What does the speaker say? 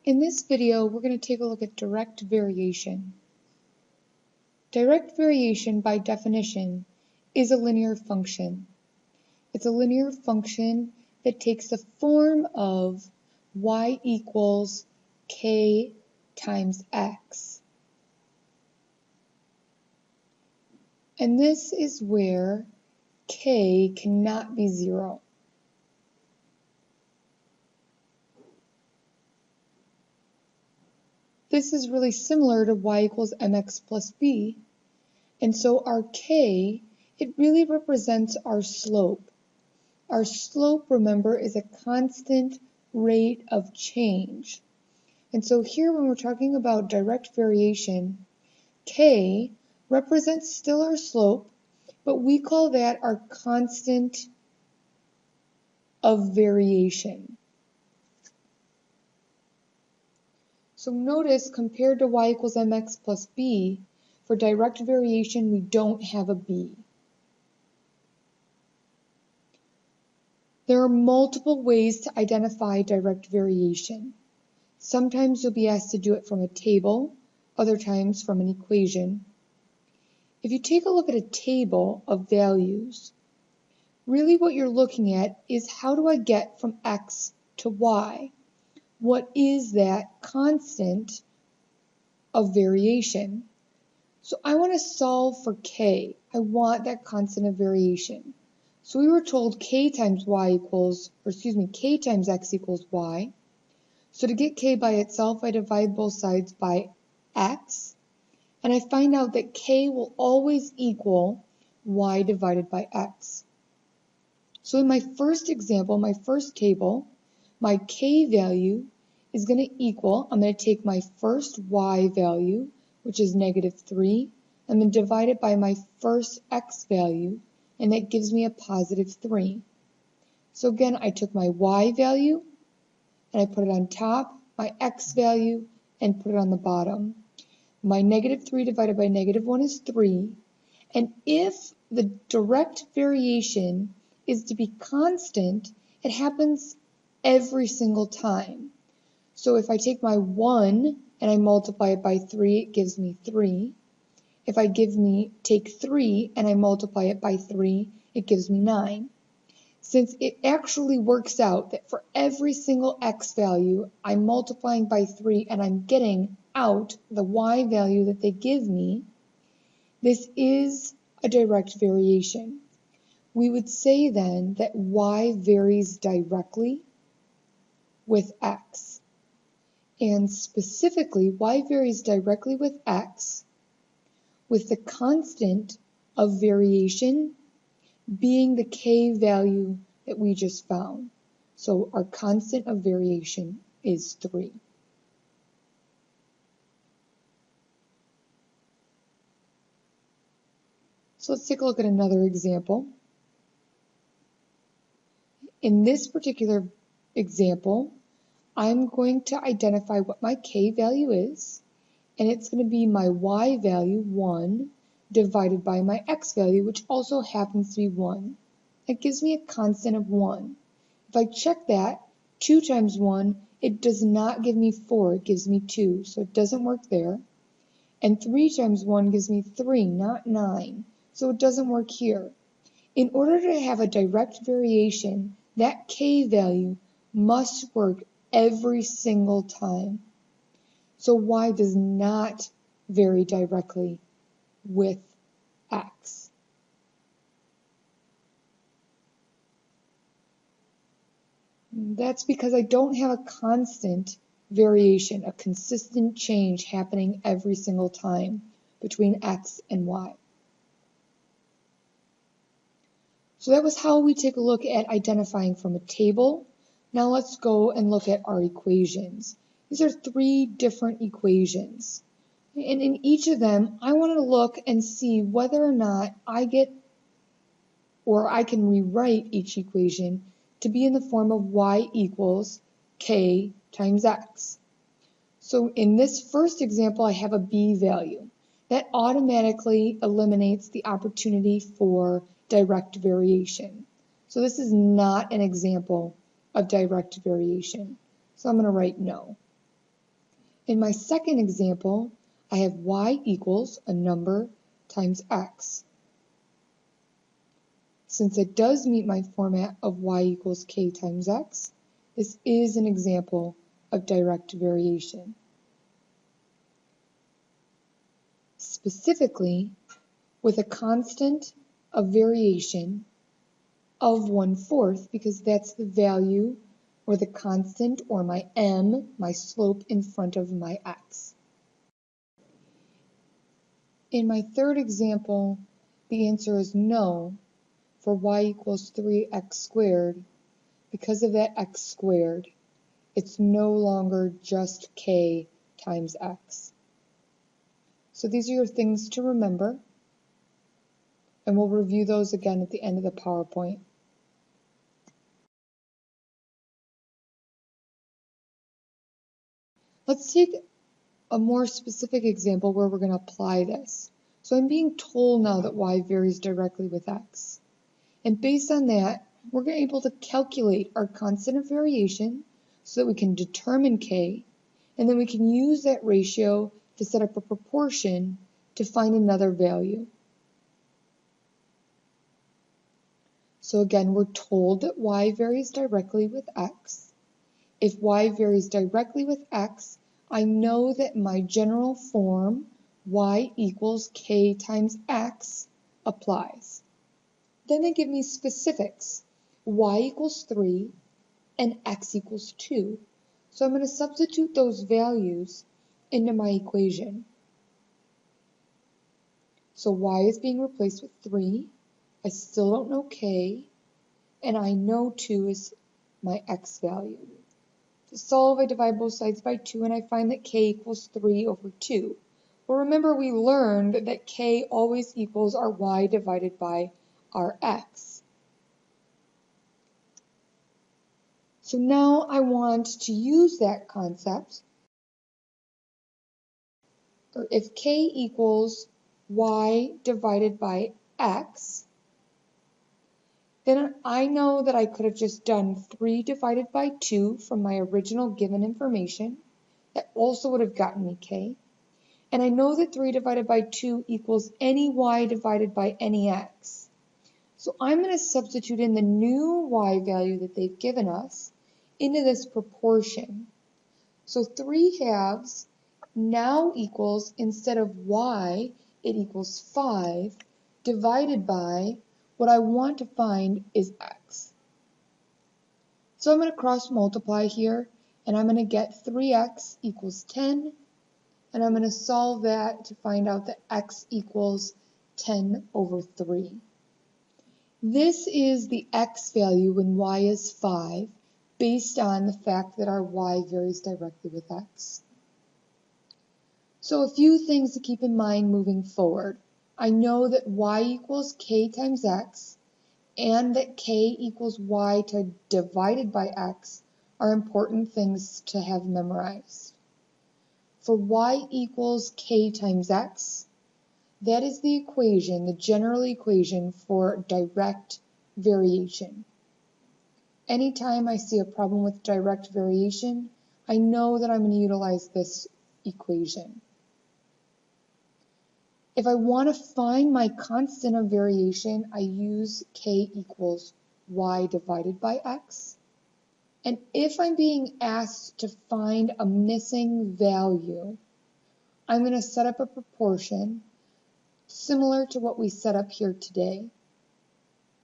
In this video, we're going to take a look at direct variation. Direct variation, by definition, is a linear function. It's a linear function that takes the form of y equals k times x. And this is where k cannot be 0. This is really similar to y equals mx plus b, and so our k, it really represents our slope. Our slope, remember, is a constant rate of change. And so here when we're talking about direct variation, k represents still our slope, but we call that our constant of variation. So notice, compared to y equals mx plus b, for direct variation we don't have a b. There are multiple ways to identify direct variation. Sometimes you'll be asked to do it from a table, other times from an equation. If you take a look at a table of values, really what you're looking at is how do I get from x to y? What is that constant of variation? So I want to solve for k. I want that constant of variation. So we were told k times x equals y. So to get k by itself, I divide both sides by x, and I find out that k will always equal y divided by x. So in my first example, my first table, my k value is going to equal, I'm going to take my first y value, which is -3, I'm going to divide it by my first x value, and that gives me a +3. So again, I took my y value, and I put it on top, my x value, and put it on the bottom. My -3 divided by -1 is 3, and if the direct variation is to be constant, it happens every single time. So if I take my 1 and I multiply it by 3, it gives me 3. If I take 3 and I multiply it by 3, it gives me 9. Since it actually works out that for every single x value, I'm multiplying by 3 and I'm getting out the y value that they give me, this is a direct variation. We would say then that y varies directly with x. And specifically, y varies directly with x, with the constant of variation being the k value that we just found. So our constant of variation is 3. So let's take a look at another example. In this particular example, I'm going to identify what my k value is, and it's going to be my y value, 1, divided by my x value, which also happens to be 1. That gives me a constant of 1. If I check that, 2 times 1, it does not give me 4, it gives me 2, so it doesn't work there. And 3 times 1 gives me 3, not 9, so it doesn't work here. In order to have a direct variation, that k value must work every single time. So y does not vary directly with x. That's because I don't have a constant variation, a consistent change happening every single time between x and y. So that was how we take a look at identifying from a table. Now let's go and look at our equations. These are 3 different equations. And in each of them, I want to look and see whether or not I can rewrite each equation to be in the form of y equals k times x. So in this first example, I have a b value. That automatically eliminates the opportunity for direct variation. So this is not an example of direct variation. So I'm going to write no. In my second example, I have y equals a number times x. Since it does meet my format of y equals k times x, this is an example of direct variation. Specifically, with a constant of variation of 1/4, because that's the value or the constant or my m, my slope in front of my x. In my third example, the answer is no for y equals 3x squared. Because of that x squared, it's no longer just k times x. So these are your things to remember, and we'll review those again at the end of the PowerPoint. Let's take a more specific example where we're going to apply this. So I'm being told now that y varies directly with x. And based on that, we're able to calculate our constant of variation so that we can determine k, and then we can use that ratio to set up a proportion to find another value. So again, we're told that y varies directly with x. If y varies directly with x, I know that my general form, y equals k times x, applies. Then they give me specifics, y equals 3 and x equals 2. So I'm going to substitute those values into my equation. So y is being replaced with 3. I still don't know k, and I know 2 is my x value. To solve, I divide both sides by 2, and I find that k equals 3 over 2. Well, remember we learned that k always equals our y divided by our x. So now I want to use that concept. Or if k equals y divided by x, then I know that I could have just done 3 divided by 2 from my original given information. That also would have gotten me k. And I know that 3 divided by 2 equals any y divided by any x. So I'm going to substitute in the new y value that they've given us into this proportion. So 3/2 now equals, instead of y, it equals 5 divided by what I want to find is x. So I'm going to cross multiply here, and I'm going to get 3x equals 10, and I'm going to solve that to find out that x equals 10 over 3. This is the x value when y is 5, based on the fact that our y varies directly with x. So a few things to keep in mind moving forward. I know that y equals k times x, and that k equals y divided by x are important things to have memorized. For y equals k times x, that is the equation, the general equation for direct variation. Anytime I see a problem with direct variation, I know that I'm going to utilize this equation. If I want to find my constant of variation, I use k equals y divided by x. And if I'm being asked to find a missing value, I'm going to set up a proportion similar to what we set up here today.